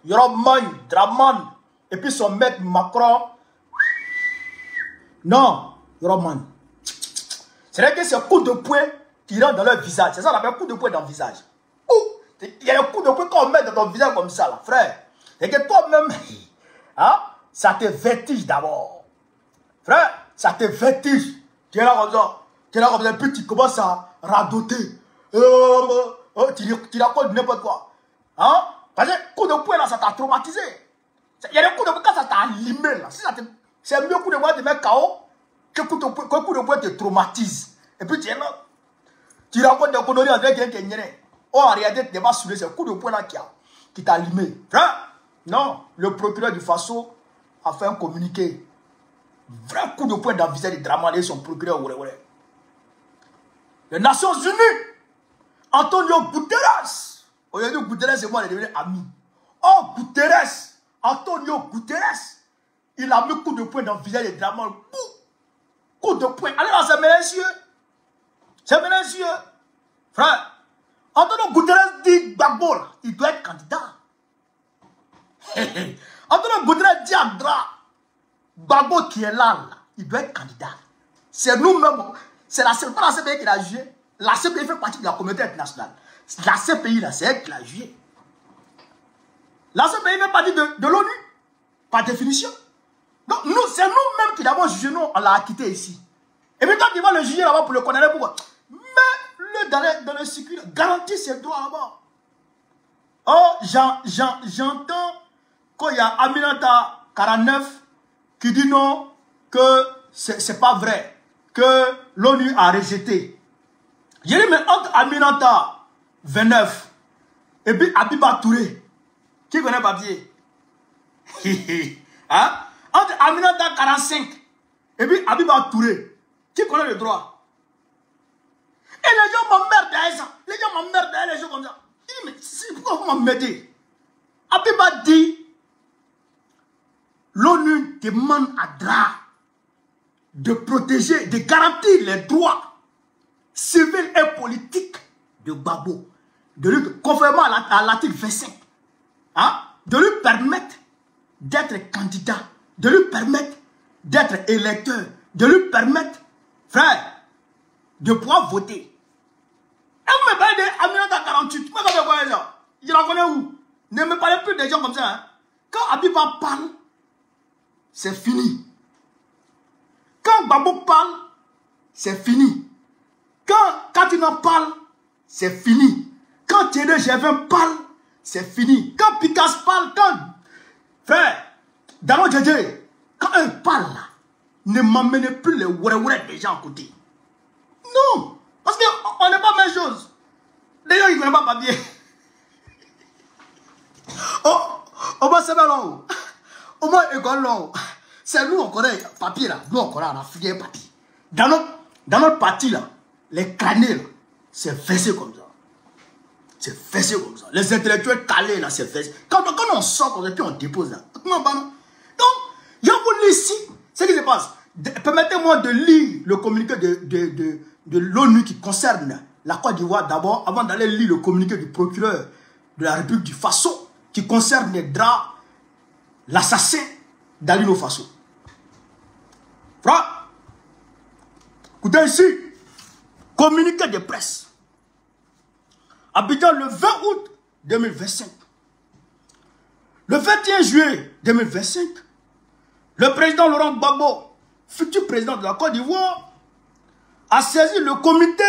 Yoroman, Draman, et puis son maître Macron. Non, Yoroman. C'est vrai que c'est un coup de poing qui rentre dans leur visage. C'est ça, on appelle un coup de poing dans le visage. Il y a un coup de poing qu'on met dans ton visage comme ça, là, frère. C'est que toi-même, hein, ça te vertige d'abord. Frère, ça te vertige. Tu es là comme ça. Tu es là comme ça, puis tu commences à radoter. Tu racontes n'importe quoi. Hein? Parce que coup de poing là, ça t'a traumatisé. Il y a des coups de poing quand ça t'a limé là. Si c'est mieux coup de poing de mettre KO que coup de poing te traumatise. Et puis tu es là. Tu racontes des conneries avec quelqu'un qui est. Oh, en réalité, tu n'es pas saoulé. C'est un coup de poing là qui t'a limé. Frère, non. Le procureur du Faso a fait un communiqué. Vrai coup de poing dans le visage de Dramane et son procureur. Les Nations Unies. Antonio Guterres. Aujourd'hui, Guterres et moi, on est devenus amis. Oh, Guterres. Antonio Guterres. Il a mis coup de poing dans le visage de Dramane. Coup de poing. Allez là, c'est messieurs. C'est messieurs. Frère. Antonio Guterres dit Gbagbo, il doit être candidat. Antonio Guterres dit à Gbagbo qui est là, il doit être candidat. C'est nous-mêmes. C'est la CPI qui l'a jugé. La CPI fait partie de la communauté internationale. La CPI, là, c'est elle qui l'a jugé. La CPI fait partie de l'ONU, par définition. Donc, c'est nous-mêmes qui l'avons jugé, nous, on l'a acquitté ici. Et puis, quand il va le juger là-bas pour le condamner, pourquoi? Mais dans le circuit, garantit ses droits là-bas. Oh, j'entends quand il y a Aminata 49 qui dit non, que c'est pas vrai, que l'ONU a rejeté. J'ai dit, mais entre Aminata 29 et puis Abiba Touré, qui connaît papier? Hein? Entre Aminata 45 et puis Abiba Touré, qui connaît le droit? Et les gens m'emmerdent à ça. Les gens m'emmerdent à les gens comme ça. Je dis, mais pourquoi vous m'emmerdez? Abiba dit, l'ONU demande à DRA de protéger, de garantir les droits civils et politiques de Gbagbo, conformément à l'article 25, hein, de lui permettre d'être candidat, de lui permettre d'être électeur, de lui permettre, frère, de pouvoir voter. Et vous me parlez d'Aminata 48, moi je connais ça. Je la connais où? Ne me parlez plus des gens comme ça. Hein. Quand Abiba parle, c'est fini. Quand Gbagbo parle, c'est fini. Quand Katina parle, c'est fini. Quand Thierry Gervin parle, c'est fini. Quand Picasso parle, quand... Frère, Dano Djedje, quand eux parlent là, ne m'emmenez plus les oué des gens à côté. Non, parce qu'on n'est pas la même chose. Les gens, ils ne connaissent pas papier. On va se mettre là-haut. Au moins, école là-haut. C'est nous, on connaît papier là. Nous, on connaît, on a fouillé papier. Dans notre parti là, les crâniers là, c'est fessé comme ça. C'est fessé comme ça. Les intellectuels calés là, c'est fessé. Quand on sort comme ça, puis on dépose là. Donc, il y a vous ici, ce qui se passe. Permettez-moi de lire le communiqué de l'ONU qui concerne la Côte d'Ivoire d'abord, avant d'aller lire le communiqué du procureur de la République du Faso qui concerne les draps, l'assassin d'Alino Faso. Frère, écoutez ici, communiqué de presse. Abidjan le 20 août 2025. Le 21 juillet 2025, le président Laurent Gbagbo, futur président de la Côte d'Ivoire, a saisi le comité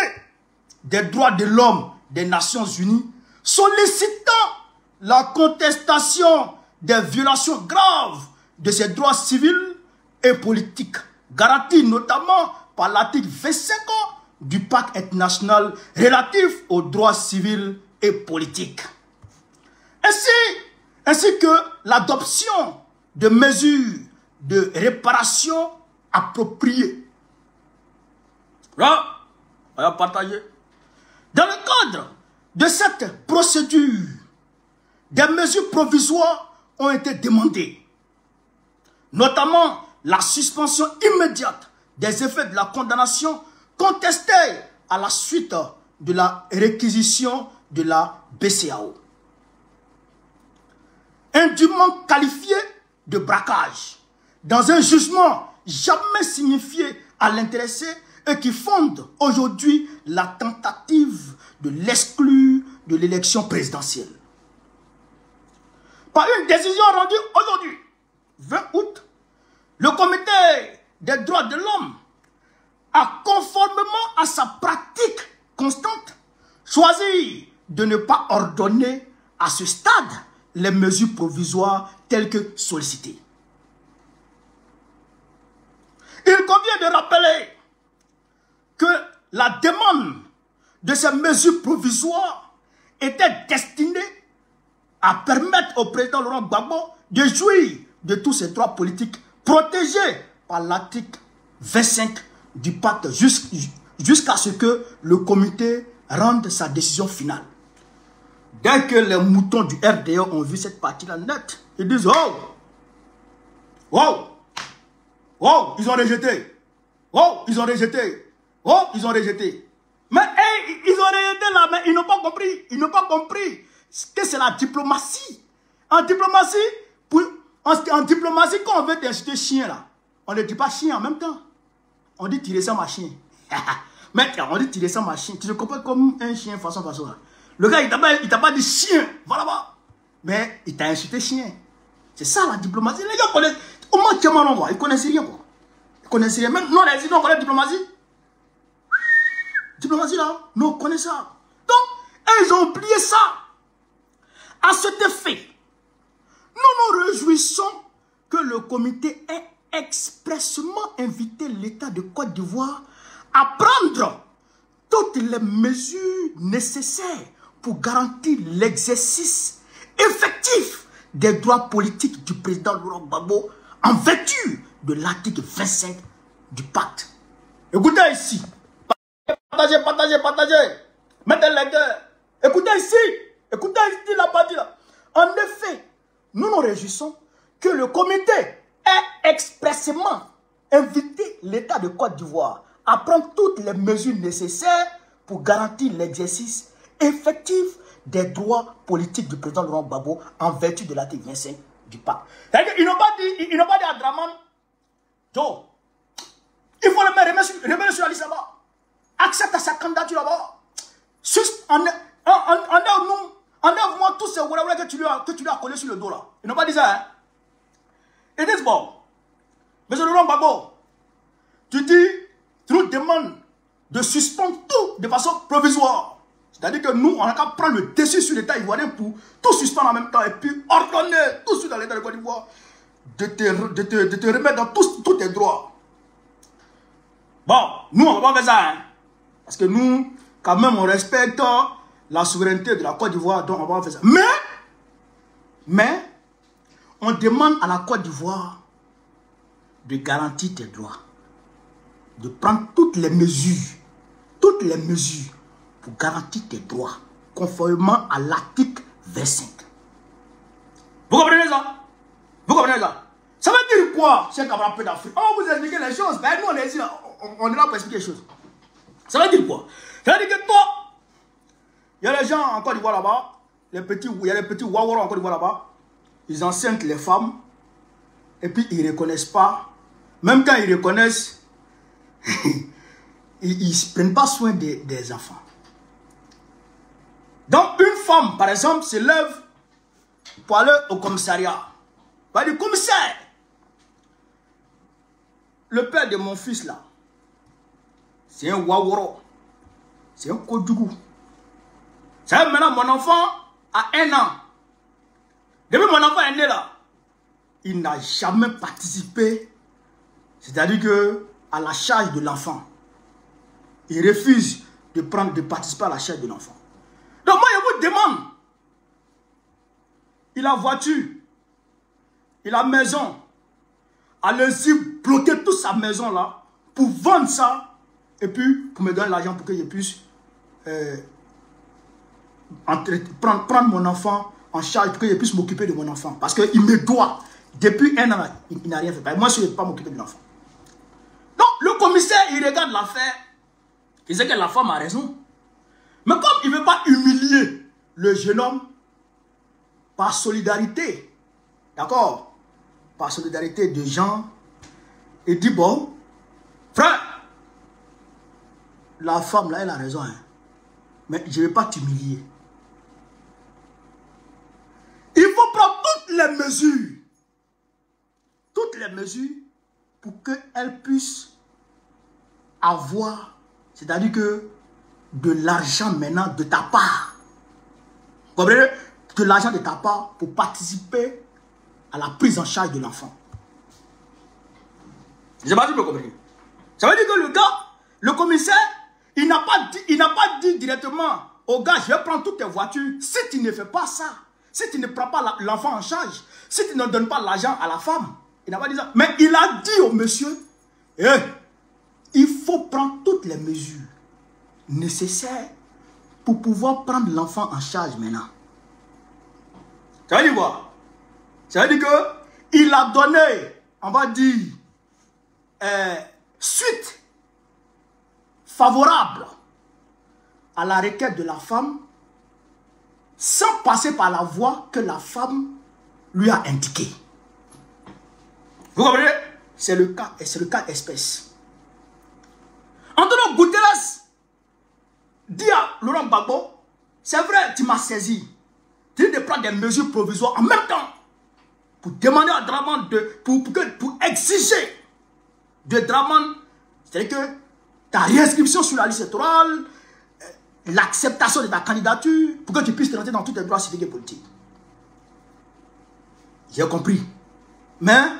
des droits de l'homme des Nations Unies, sollicitant la contestation des violations graves de ses droits civils et politiques, garantis notamment par l'article 25 du pacte international relatif aux droits civils et politiques. Ainsi que l'adoption de mesures de réparation appropriées. Là, on va partager. Dans le cadre de cette procédure, des mesures provisoires ont été demandées, notamment la suspension immédiate des effets de la condamnation contestée à la suite de la réquisition de la BCEAO. indûment qualifié de braquage dans un jugement jamais signifié à l'intéressé et qui fonde aujourd'hui la tentative de l'exclure de l'élection présidentielle. Par une décision rendue aujourd'hui, 20 août, le comité des droits de l'homme a, conformément à sa pratique constante, choisi de ne pas ordonner à ce stade les mesures provisoires telles que sollicitées. Il convient de rappeler que la demande de ces mesures provisoires était destinée à permettre au président Laurent Gbagbo de jouir de tous ses droits politiques protégés par l'article 25 du pacte jusqu'à ce que le comité rende sa décision finale. Dès que les moutons du RDA ont vu cette partie-là nette, ils disent « Oh! Oh! Oh! Ils ont rejeté! Oh! Ils ont rejeté! Oh! Ils ont rejeté! » Mais hey, ils ont rejeté là, mais ils n'ont pas compris. Ils n'ont pas compris que c'est la diplomatie. En diplomatie, quand on veut t'insulter chien là, on ne dit pas chien en même temps. On dit tirer ça ma chien. Mais on dit tirer ça ma chien. Tu te comprends comme un chien façon. Là. Le gars, il t'a pas dit chien. Voilà. Mais il t'a insulté chien. C'est ça la diplomatie. Les gars connaissent. Au moins, ils connaissent rien. Quoi. Ils connaissent rien. Même non, les Inuits connaissent la diplomatie. Diplomatie là, nous on connaît ça. Donc, ils ont oublié ça. À cet effet, nous nous réjouissons que le comité ait expressément invité l'État de Côte d'Ivoire à prendre toutes les mesures nécessaires pour garantir l'exercice effectif des droits politiques du président Laurent Gbagbo en vertu de l'article 25 du pacte. Écoutez ici. Partagez. Mettez les cœurs. Écoutez ici la partie là. En effet, nous nous réjouissons que le comité ait expressément invité l'État de Côte d'Ivoire à prendre toutes les mesures nécessaires pour garantir l'exercice effectif des droits politiques du président Laurent Gbagbo en vertu de l'article 25 du pacte. Ils n'ont pas dit à Draman, Joe, il faut le remettre sur la liste là-bas. Accepte sa candidature là-bas. Enlève-moi tous ces voilà que tu lui as collé sur le dos là. Ils n'ont pas dit ça, hein. Ils disent bon, monsieur Laurent Gbagbo, tu nous demandes de suspendre tout de façon provisoire. C'est-à-dire que nous, on a qu'à prendre le dessus sur l'État ivoirien pour tout suspendre en même temps et puis ordonner tout de suite dans l'État de Côte d'Ivoire de te remettre dans tous tes droits. Bon, nous, on ne va pas faire ça, hein. Parce que nous, quand même, on respecte la souveraineté de la Côte d'Ivoire, donc on va faire ça. Mais, on demande à la Côte d'Ivoire de garantir tes droits. De prendre toutes les mesures pour garantir tes droits, conformément à l'article 25. Vous comprenez ça? Ça veut dire quoi, chers camarades peu d'Afrique? On va vous expliquer les choses. Ben, nous, on est ici, on est là pour expliquer les choses. Ça veut dire quoi? Ça veut dire que toi, il y a les gens en Côte d'Ivoire là-bas, il y a les petits Wawara en Côte d'Ivoire là-bas, ils enceintent les femmes, et puis ils ne reconnaissent pas. Même quand ils reconnaissent, ils ne prennent pas soin des enfants. Donc une femme, par exemple, se lève pour aller au commissariat. Va dire, commissaire, le père de mon fils là, c'est un Waworo, c'est un Kodjougou. Ça veut maintenant mon enfant a 1 an. Depuis mon enfant est né là, il n'a jamais participé, c'est-à-dire que à la charge de l'enfant. Il refuse de participer à la charge de l'enfant. Donc moi je vous demande, il a voiture, il a maison, allez-y bloquer toute sa maison là pour vendre ça et puis pour me donner l'argent pour que je puisse prendre mon enfant en charge, pour que je puisse m'occuper de mon enfant. Parce qu'il me doit, depuis 1 an, il n'a rien fait. Moi, je ne vais pas m'occuper de l'enfant. Donc, le commissaire, il regarde l'affaire, il sait que la femme a raison. Mais comme il ne veut pas humilier le jeune homme, par solidarité, D'accord? Par solidarité de gens, il dit, bon, frère, la femme là, elle a raison, hein, mais je ne vais pas t'humilier. Il faut prendre toutes les mesures pour qu'elle puisse avoir, c'est-à-dire que de l'argent maintenant de ta part. Vous comprenez? De l'argent de ta part pour participer à la prise en charge de l'enfant. Je ne sais pas si vous comprenez. Ça veut dire que le gars, le commissaire, il n'a pas dit directement au gars, je vais prendre toutes tes voitures. Si tu ne fais pas ça, si tu ne prends pas l'enfant en charge, si tu ne donnes pas l'argent à la femme, il n'a pas dit ça. Mais il a dit au monsieur, il faut prendre toutes les mesures nécessaires pour pouvoir prendre l'enfant en charge maintenant. Ça veut dire quoi? Ça veut dire qu'il a donné, on va dire, suite favorable à la requête de la femme sans passer par la voie que la femme lui a indiquée. Vous comprenez? C'est le cas espèce. Antonio Guterres dit à Laurent Gbagbo, c'est vrai, tu m'as saisi. Tu dis de prendre des mesures provisoires en même temps pour demander à Draman pour exiger de Draman, c'est-à-dire que ta réinscription sur la liste électorale, l'acceptation de ta candidature, pour que tu puisses te rentrer dans tous tes droits civiques et politiques. J'ai compris. Mais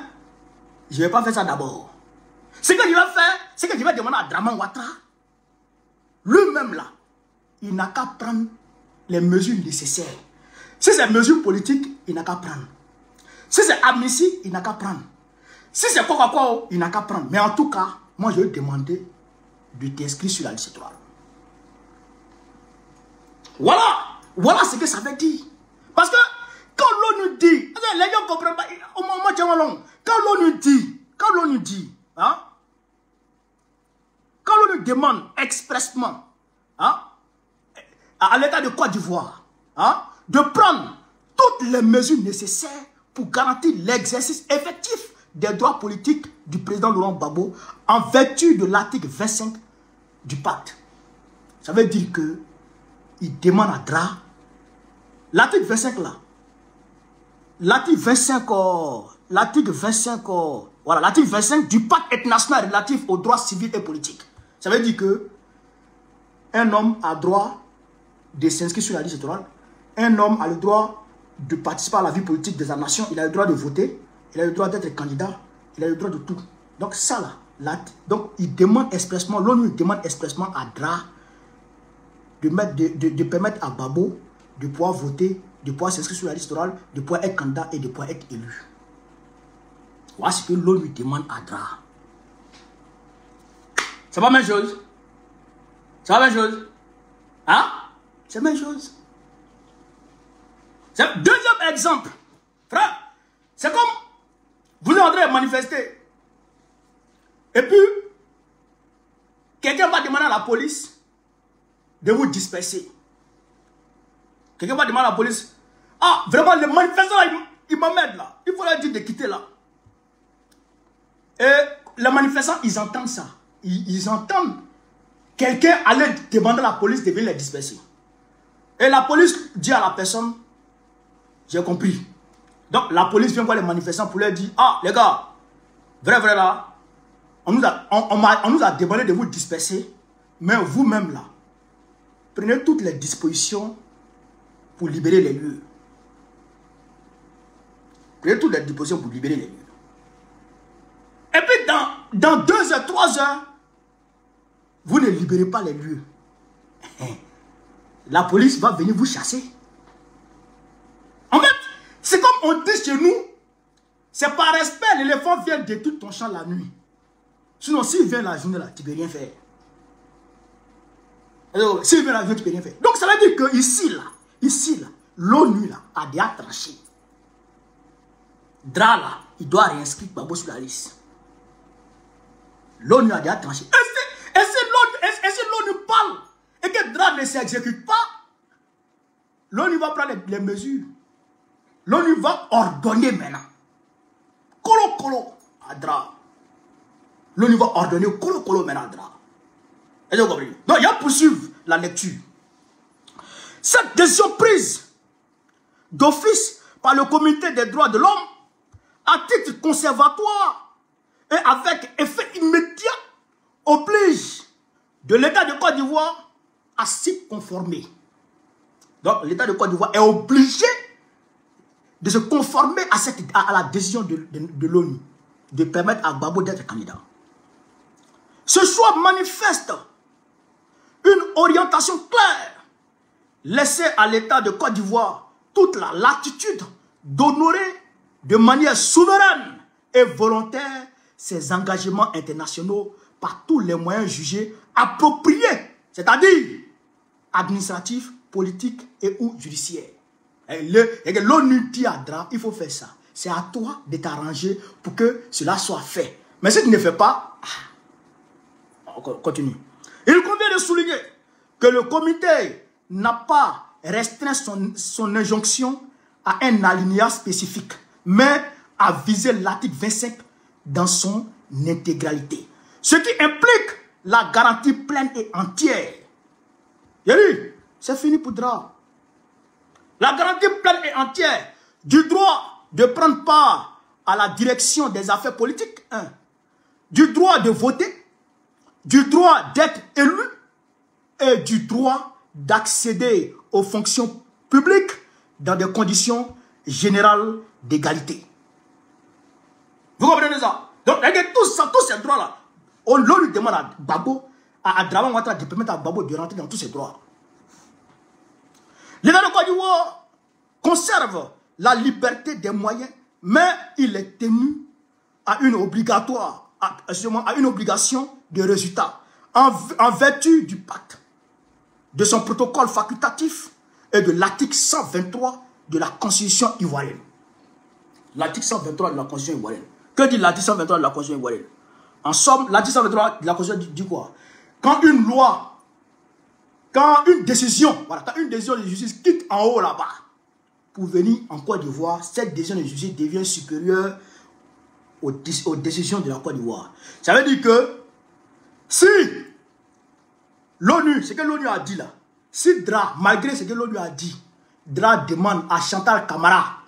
je ne vais pas faire ça d'abord. Ce que je vais faire, c'est que je vais demander à Draman Ouattara, lui-même là, il n'a qu'à prendre les mesures nécessaires. Si c'est mesures politiques, il n'a qu'à prendre. Si c'est amnistie, il n'a qu'à prendre. Si c'est quoi, il n'a qu'à prendre. Mais en tout cas, moi je vais demander de t'inscrire sur la liste électorale. Voilà ce que ça veut dire. Parce que quand l'ONU dit, les gens ne comprennent pas, quand l'ONU dit, hein, quand l'ONU demande expressement, hein, à l'État de Côte d'Ivoire, hein, de prendre toutes les mesures nécessaires pour garantir l'exercice effectif des droits politiques du président Laurent Gbagbo en vertu de l'article 25 du pacte. Ça veut dire que il demande à DRA, l'article 25 là, l'article 25, voilà, l'article 25 du pacte international relatif aux droits civils et politiques. Ça veut dire que un homme a droit de s'inscrire sur la liste électorale, un homme a le droit de participer à la vie politique de la nation, il a le droit de voter, il a le droit d'être candidat, il a le droit de tout. Donc ça là, donc il demande expressement, l'ONU demande expressement à DRA de permettre à Gbagbo de pouvoir voter, de pouvoir s'inscrire sur la liste électorale, de pouvoir être candidat et de pouvoir être élu. Voilà ce que l'ONU demande à DRA. C'est pas la même chose. C'est la même chose. Hein? C'est la même chose. Deuxième exemple. Frère, c'est comme vous êtes en train de manifester. Et puis, quelqu'un va demander à la police de vous disperser. Quelqu'un va demander à la police, ah, vraiment, les manifestants, ils m'emmènent là. Il faut leur dire de quitter là. Et les manifestants, ils entendent ça. Ils entendent quelqu'un aller demander à la police de venir les disperser. Et la police dit à la personne, j'ai compris. Donc la police vient voir les manifestants pour leur dire, ah les gars, vrai là, on nous a demandé de vous disperser, mais vous-même là, prenez toutes les dispositions pour libérer les lieux. Prenez toutes les dispositions pour libérer les lieux. Et puis dans 2 heures, 3 heures, vous ne libérez pas les lieux. La police va venir vous chasser. En fait, c'est comme on dit chez nous, c'est par respect, l'éléphant vient détruire ton champ la nuit. Sinon, s'il vient la journée là, tu ne peux rien faire. S'il vient la journée, tu ne peux rien faire. Donc ça veut dire que ici là, l'ONU là, a déjà tranché. DRA là, il doit réinscrire Gbagbo sur la liste. L'ONU a déjà tranché. Et si l'ONU parle et que DRA ne s'exécute pas, l'ONU va prendre les mesures. L'ONU va ordonner maintenant Colo à Dra. L'ONU va ordonner Colo maintenant à Dra. Est-ce que vous comprenez? Donc il y a poursuivre la lecture. Cette décision prise d'office par le Comité des droits de l'homme à titre conservatoire et avec effet immédiat oblige de l'État de Côte d'Ivoire à s'y conformer. Donc l'État de Côte d'Ivoire est obligé de se conformer à la décision de l'ONU de permettre à Gbagbo d'être candidat. Ce choix manifeste une orientation claire laissée à l'État de Côte d'Ivoire toute la latitude d'honorer de manière souveraine et volontaire ses engagements internationaux par tous les moyens jugés appropriés, c'est-à-dire administratifs, politiques et ou judiciaires. L'ONU dit à Dra, il faut faire ça. C'est à toi de t'arranger pour que cela soit fait. Mais si tu ne fais pas, on continue. Il convient de souligner que le comité n'a pas restreint son injonction à un alinéa spécifique, mais à viser l'article 25 dans son intégralité. Ce qui implique la garantie pleine et entière. C'est fini pour Dra. La garantie pleine et entière du droit de prendre part à la direction des affaires politiques, du droit de voter, du droit d'être élu et du droit d'accéder aux fonctions publiques dans des conditions générales d'égalité. Vous comprenez ça? Donc, tous ces droits-là, on lui demande à Gbagbo, à Dramane Ouattara de permettre à Gbagbo de rentrer dans tous ces droits. L'État de Côte d'Ivoire conserve la liberté des moyens, mais il est tenu à une obligation de résultat en vertu du pacte, de son protocole facultatif et de l'article 123 de la Constitution ivoirienne. L'article 123 de la Constitution ivoirienne. Que dit l'article 123 de la Constitution ivoirienne? En somme, l'article 123 de la Constitution dit quoi? Quand une loi, quand une décision de justice quitte en haut là-bas pour venir en Côte d'Ivoire, cette décision de justice devient supérieure aux décisions de la Côte d'Ivoire. Ça veut dire que si l'ONU, ce que l'ONU a dit là, si Dra, malgré ce que l'ONU a dit, Dra demande à Chantal Camara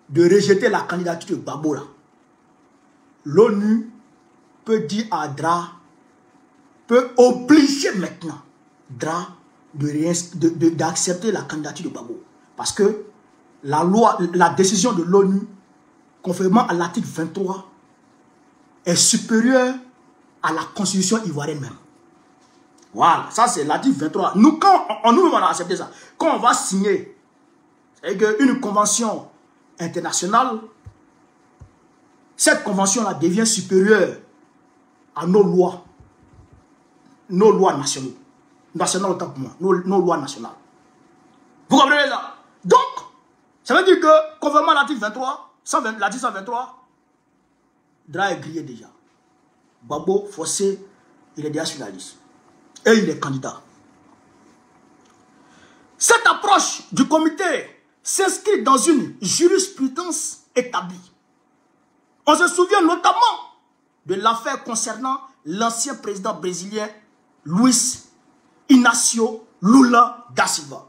de rejeter la candidature de Gbagbo là, l'ONU peut dire à Dra, peut obliger maintenant Dra d'accepter la candidature de Gbagbo. Parce que la décision de l'ONU, conformément à l'article 23, est supérieure à la constitution ivoirienne même. Voilà, ça c'est l'article 23. Nous, quand on a accepté ça, quand on va signer une convention internationale, cette convention-là devient supérieure à nos lois nationales. Nationales autant pour moi, nos lois nationales. Vous comprenez ça? Donc, ça veut dire que, conformément à l'article 23, l'article 123, Dra est grillé déjà. Gbagbo, forcé, il est déjà sur la liste. Et il est candidat. Cette approche du comité s'inscrit dans une jurisprudence établie. On se souvient notamment de l'affaire concernant l'ancien président brésilien Luiz Inácio Lula da Silva,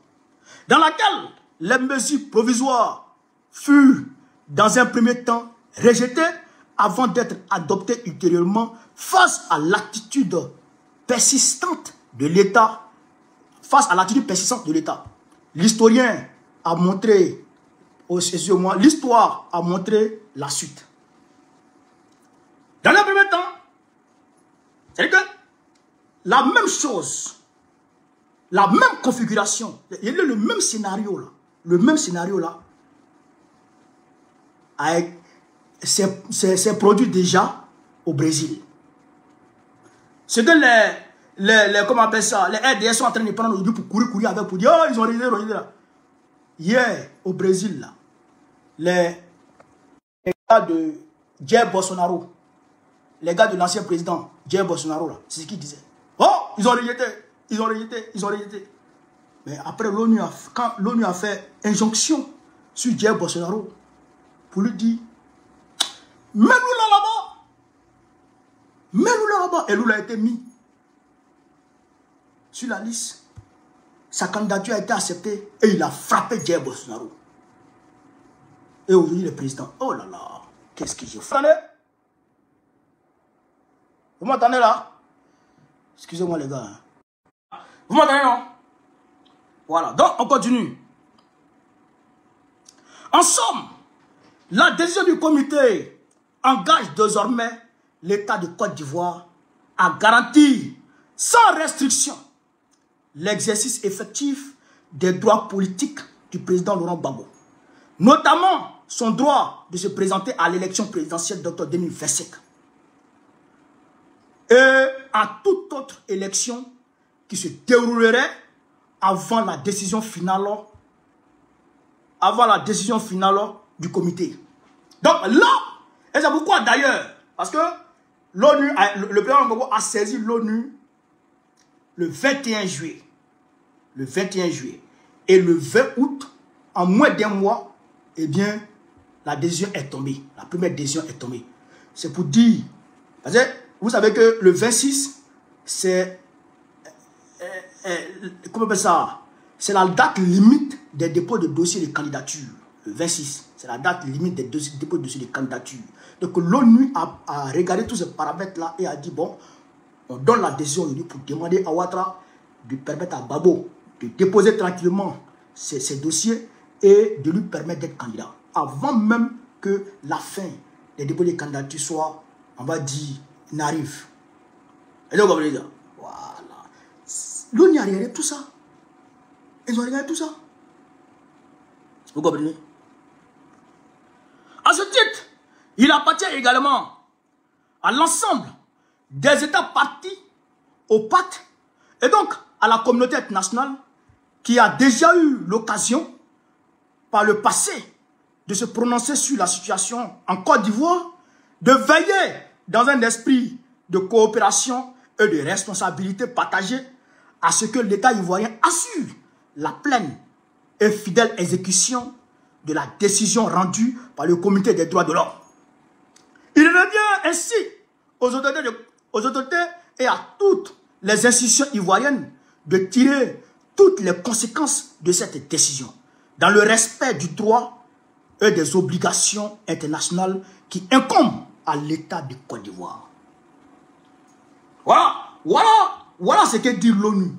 dans laquelle les mesures provisoires furent dans un premier temps rejetées avant d'être adoptées ultérieurement face à l'attitude persistante de l'État. L'historien a montré, l'histoire a montré la suite. Dans le premier temps, c'est-à-dire que la même chose, la même configuration, il y a le même scénario là, c'est produit déjà au Brésil. Ce que comment on appelle ça, les RDS sont en train de prendre aujourd'hui pour courir avec, pour dire, oh, ils ont regardé là. Hier, au Brésil, là, les gars de Jair Bolsonaro, les gars de l'ancien président Jair Bolsonaro, c'est ce qu'ils disaient. Oh, ils ont rejeté. Mais après, quand l'ONU a fait injonction sur Jair Bolsonaro, pour lui dire, Mets Lula là-bas. Mets Lula là-bas. Et Lula a été mis sur la liste. Sa candidature a été acceptée et il a frappé Jair Bolsonaro. Et aujourd'hui, le président, oh là là, qu'est-ce que j'ai fait? Vous m'entendez là? Excusez-moi les gars. Vous m'entendez non? Voilà, donc on continue. En somme, la décision du comité engage désormais l'État de Côte d'Ivoire à garantir sans restriction l'exercice effectif des droits politiques du président Laurent Gbagbo, notamment son droit de se présenter à l'élection présidentielle d'octobre 2025 et à toute autre élection qui se déroulerait avant la décision finale du comité. Donc là, et c'est pourquoi d'ailleurs, parce que l'ONU, le président Gbagbo a saisi l'ONU le 21 juillet. Le 21 juillet. Et le 20 août, en moins d'un mois, eh bien, la décision est tombée. La première décision est tombée. C'est pour dire, parce que vous savez que le 26, c'est, comment on appelle ça? C'est la date limite des dépôts de dossiers de candidature. Le 26, c'est la date limite des dépôts de dossiers de candidature. Donc l'ONU a regardé tous ces paramètres-là et a dit, bon, on donne la décision aujourd'hui pour demander à Ouattara de permettre à Gbagbo de déposer tranquillement ses dossiers et de lui permettre d'être candidat. Avant même que la fin des dépôts de candidature soit, on va dire, n'arrive. Et donc, voilà. L'ONU a regardé tout ça. Ils ont regardé tout ça. Vous comprenez? À ce titre, il appartient également à l'ensemble des États partis au pacte et donc à la communauté internationale qui a déjà eu l'occasion par le passé de se prononcer sur la situation en Côte d'Ivoire, de veiller dans un esprit de coopération et de responsabilité partagée à ce que l'État ivoirien assure la pleine et fidèle exécution de la décision rendue par le Comité des droits de l'homme. Il revient ainsi aux autorités et à toutes les institutions ivoiriennes de tirer toutes les conséquences de cette décision dans le respect du droit et des obligations internationales qui incombent à l'État de Côte d'Ivoire. Voilà ce que dit l'ONU.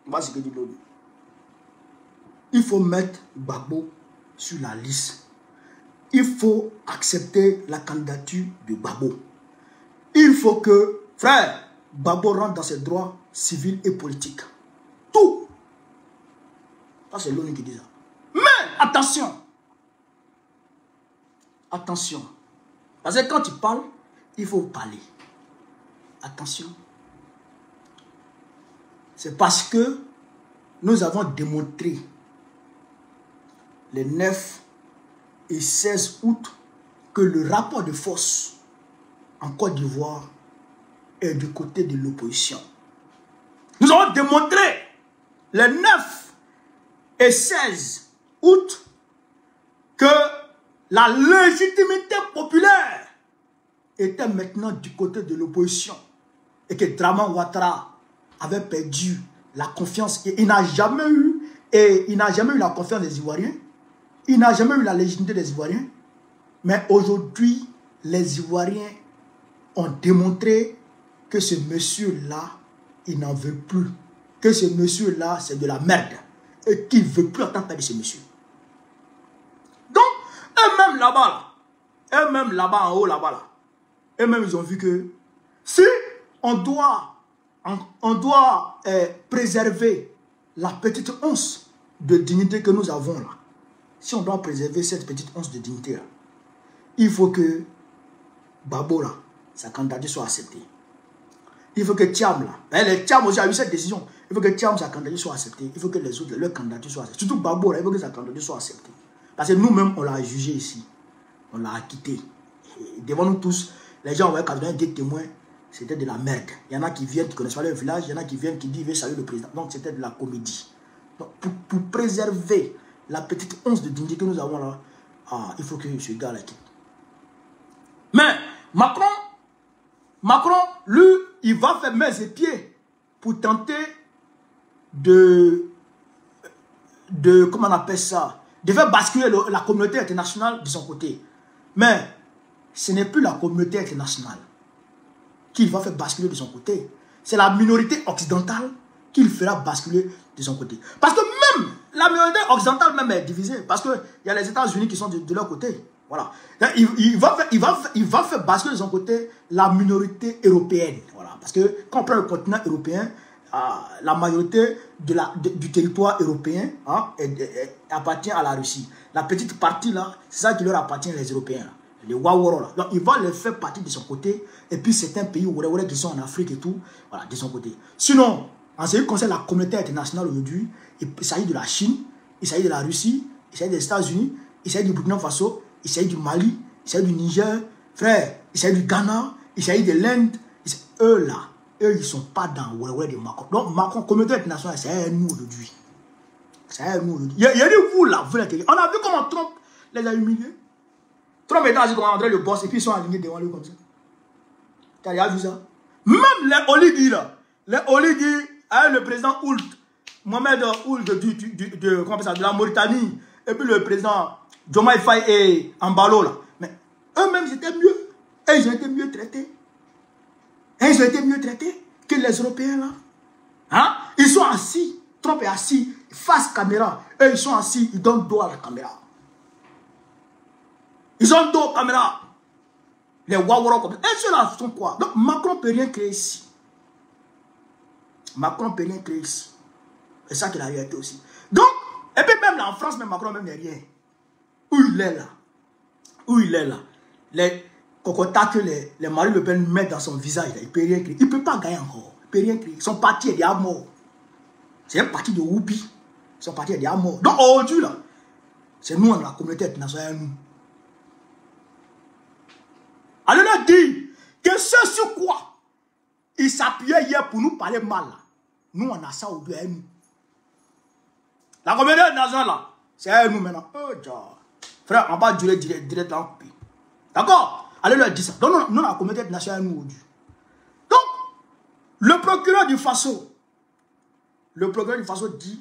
Voilà ce que dit l'ONU. Il faut mettre Gbagbo sur la liste. Il faut accepter la candidature de Gbagbo. Il faut que, frère, Gbagbo rentre dans ses droits civils et politiques. Tout. Ça, c'est l'ONU qui dit ça. Mais, attention. Attention. Parce que quand tu parles, il faut parler. Attention. C'est parce que nous avons démontré les 9 et 16 août que le rapport de force en Côte d'Ivoire est du côté de l'opposition. Nous avons démontré les 9 et 16 août que la légitimité populaire était maintenant du côté de l'opposition et que Draman Ouattara avait perdu la confiance et il n'a jamais eu la confiance des Ivoiriens. Il n'a jamais eu la légitimité des Ivoiriens. Mais aujourd'hui, les Ivoiriens ont démontré que ce monsieur-là, il n'en veut plus. Que ce monsieur-là, c'est de la merde. Et qu'il ne veut plus entendre parler de ce monsieur. Donc, eux-mêmes là-bas, en haut là-bas, eux-mêmes, ils ont vu que si on doit préserver la petite once de dignité que nous avons là, si on doit préserver cette petite once de dignité là, il faut que Gbagbo là, sa candidature soit acceptée. Il faut que Thiam là, les Thiam aussi a eu cette décision, il faut que Thiam sa candidature soit acceptée, il faut que les autres, leur candidature soit acceptée. Surtout Gbagbo là, il faut que sa candidature soit acceptée. Parce que nous-mêmes, on l'a jugé ici, on l'a acquitté. Et devant nous tous, les gens ont vu 90 témoins, c'était de la merde. Il y en a qui viennent, qui connaissent pas leur village, il y en a qui viennent, qui disent, viens saluer le président. Donc c'était de la comédie. Donc, pour préserver la petite once de dignité que nous avons là, il faut que ce gars-là quitte. Mais Macron, lui, il va faire mains et pieds pour tenter comment on appelle ça, de faire basculer la communauté internationale de son côté. Mais ce n'est plus la communauté internationale qu'il va faire basculer de son côté. C'est la minorité occidentale qu'il fera basculer de son côté. Parce que même la minorité occidentale même est divisée. Parce qu'il y a les États-Unis qui sont de leur côté. Voilà. Il va faire basculer de son côté la minorité européenne. Voilà. Parce que quand on prend le continent européen, la majorité du territoire européen appartient à la Russie. La petite partie là, c'est ça qui leur appartient, les Européens. Les Waworo là. Donc il va les faire partie de son côté. Et puis certains pays qui sont en Afrique et tout, voilà, de son côté. Sinon, en ce qui concerne la communauté internationale aujourd'hui, il s'agit de la Chine, il s'agit de la Russie, il s'agit des États-Unis, il s'agit du Burkina Faso, il s'agit du Mali, il s'agit du Niger, frère, il s'agit du Ghana, il s'agit de l'Inde. Eux là, eux ils ne sont pas dans le de Macron. Donc Macron, communauté internationale, c'est nous aujourd'hui. C'est nous aujourd'hui. Il y a dit vous là, vous l'intérieur. On a vu comment Trump les a humiliés. Trump est dans André le boss et puis ils sont alignés devant lui comme ça. Tu as déjà vu ça? Même les oligarques là, les oligarques avec le président Ould, Mohamed Ould de la Mauritanie, et puis le président Diomaye Faye et Ambalo là. Mais eux-mêmes ils étaient mieux. Et ils ont été mieux traités. Et ils ont été mieux traités que les Européens là. Hein? Ils sont assis. Trump est assis face caméra. Eux ils sont assis, ils donnent dos à la caméra. Ils ont dos à la caméra. Les Waworo comme ça. Et ceux-là sont quoi? Donc Macron ne peut rien créer ici. Macron ne peut rien créer ici. C'est ça qu'il a réalité aussi. Donc, et puis même là en France, même Macron même n'est rien. Où il est là? Où il est là? Les cocotas que les Marine Le Pen mettent dans son visage, là, il ne peut rien créer. Il ne peut pas gagner encore. Il ne peut rien créer. Son parti est déjà mort. C'est un parti de Whoopi. Son parti est déjà mort. Donc aujourd'hui là, c'est nous, la communauté internationale, nous. Allez leur dire que ce sur quoi ils s'appuyaient hier pour nous parler mal, là. Nous, on a ça au deux, nous. La communauté internationale, là, c'est nous maintenant. Oh, frère, on va durer direct en pays. D'accord? Allez leur dire ça. Donc, nous, la communauté internationale, nous, aujourd'hui. Donc, le procureur du Faso dit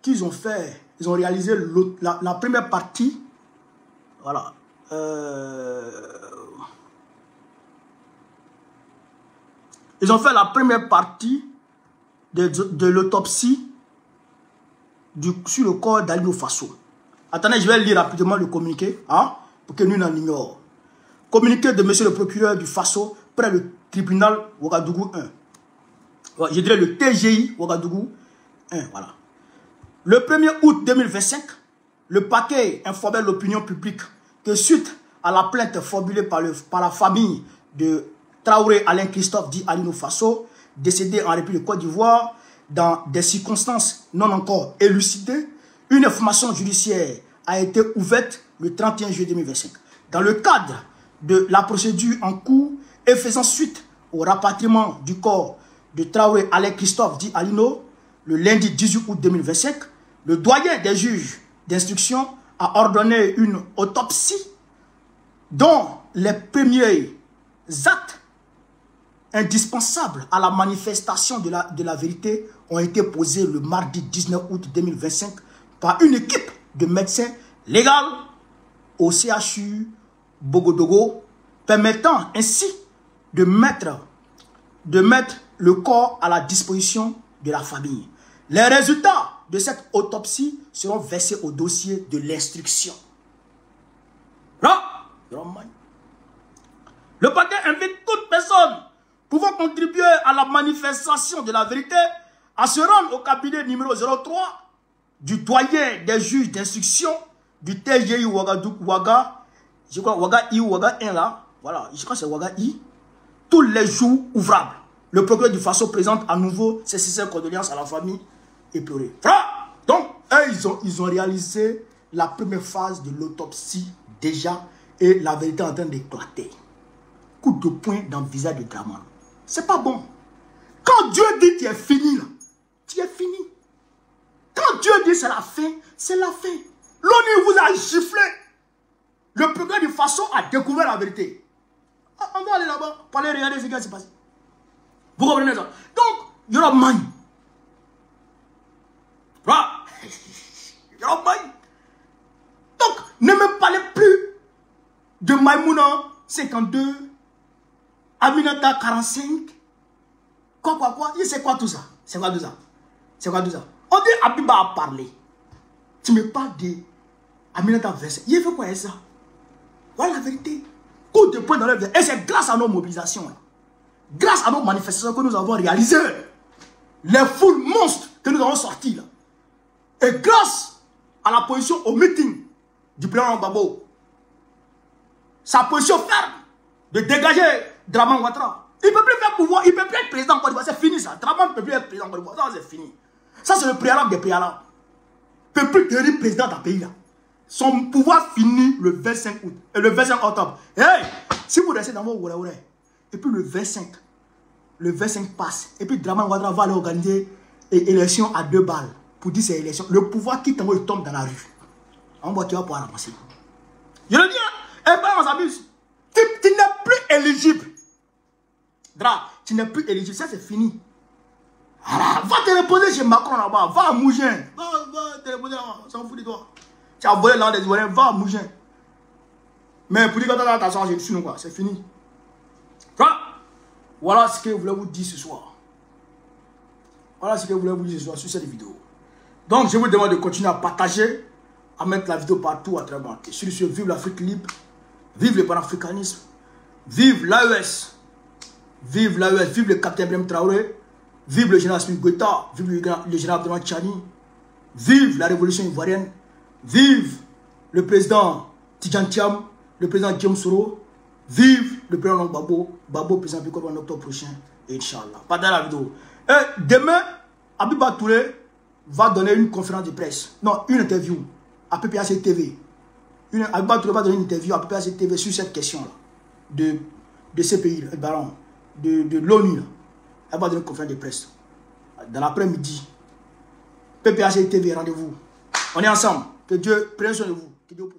qu'ils ont fait, ils ont réalisé la première partie, voilà, ils ont fait la première partie de l'autopsie sur le corps d'Alino Faso. Attendez, je vais lire rapidement le communiqué, hein, pour que nous n'en ignorions. Communiqué de monsieur le procureur du Faso près du tribunal Ouagadougou 1. Je dirais le TGI Ouagadougou 1, voilà. Le 1er août 2025, le parquet informait l'opinion publique que suite à la plainte formulée par la famille de Traoré Alain Christophe dit Alino Faso, décédé en République de Côte d'Ivoire, dans des circonstances non encore élucidées, une information judiciaire a été ouverte le 31 juillet 2025. Dans le cadre de la procédure en cours et faisant suite au rapatriement du corps de Traoré Alain Christophe dit Alino, le lundi 18 août 2025, le doyen des juges d'instruction a ordonné une autopsie dont les premiers actes indispensables à la manifestation de la vérité ont été posés le mardi 19 août 2025 par une équipe de médecins légaux au CHU Bogodogo, permettant ainsi de mettre le corps à la disposition de la famille. Les résultats de cette autopsie seront versés au dossier de l'instruction. Le parquet invite toute personne pouvant contribuer à la manifestation de la vérité à se rendre au cabinet numéro 03 du doyen des juges d'instruction du TGI Ouaga, je crois Ouaga I ou Ouaga 1 là, voilà, je crois que c'est Ouaga I, tous les jours ouvrables. Le procureur du Faso présente à nouveau ses sincères condoléances à la famille éplorée. Donc, eux, ils ont réalisé la première phase de l'autopsie déjà et la vérité est en train d'éclater. Coup de poing dans le visage de Draman. C'est pas bon. Quand Dieu dit tu es fini, là, tu es fini. Quand Dieu dit c'est la fin, c'est la fin. L'ONU vous a giflé. Le procureur du Faso a découvert la vérité. On va aller là-bas, pour aller regarder ce qui s'est passé. Vous comprenez ça? Donc, il y aura maille. Voilà. Il y aura maille. Donc, ne me parlez plus de Maïmouna 52, Aminata 45. Quoi? C'est quoi tout ça? C'est quoi tout ça? C'est quoi tout ça? On dit Abiba a parlé. Tu me parles de Aminata 25. Il fait quoi ça? Voilà la vérité. Coup de poing dans le. Et c'est grâce à nos mobilisations, là. Grâce à nos manifestations que nous avons réalisées. Les foules monstres que nous avons sorties, là. Et grâce à la position au meeting du président Gbagbo, sa position ferme de dégager Dramane Ouattara. Il ne peut plus faire pouvoir, il ne peut plus être président en Côte d'Ivoire. C'est fini ça. Dramane ne peut plus être président en Côte d'Ivoire. Ça, c'est fini. Ça, c'est le préalable des préalables. Il ne peut plus devenir président d'un pays là. Son pouvoir finit le 25 août. Et le 25 octobre. Hey, si vous restez dans vos oula, et puis le 25 passe. Et puis Dramane Ouattara va aller organiser une élection à 2 balles. Pour dire ces élections. Le pouvoir quitte en haut, il tombe dans la rue. En bas, tu vas pouvoir ramasser. Je le dis, hein. Et ben, on s'amuse. Tu n'es plus éligible. Dra, tu n'es plus éligible. Ça, c'est fini. Voilà. Va te reposer chez Macron là-bas. Va à Mougin. Va te reposer là-bas. On s'en fout de toi. Tu as volé là des Ivoiriens. Va à Mougin. Mais pour dire que tu as attention, je suis quoi. C'est fini. Voilà ce que je voulais vous dire ce soir. Voilà ce que je voulais vous dire ce soir sur cette vidéo. Donc, je vous demande de continuer à partager, à mettre la vidéo partout à travers le monde. Et sur ce, vive l'Afrique libre, vive le panafricanisme, vive l'AES, vive le capitaine Ibrahim Traoré, vive le général Assimi Goïta, vive le général Abdourahmane Tchani, vive la révolution ivoirienne, vive le président Tidjane Thiam, le président Guillaume Soro, vive le président Gbagbo, président du en octobre prochain, Inch'Allah. Partagez la vidéo. Et demain, Abiba Touré va donner une conférence de presse, non, une interview à PPAC TV. Abiba Touré va donner une interview à PPAC TV sur cette question-là, de ces pays, de l'ONU. Elle va donner une conférence de presse. Dans l'après-midi, PPAC TV, rendez-vous. On est ensemble. Que Dieu prenne soin de vous. Que Dieu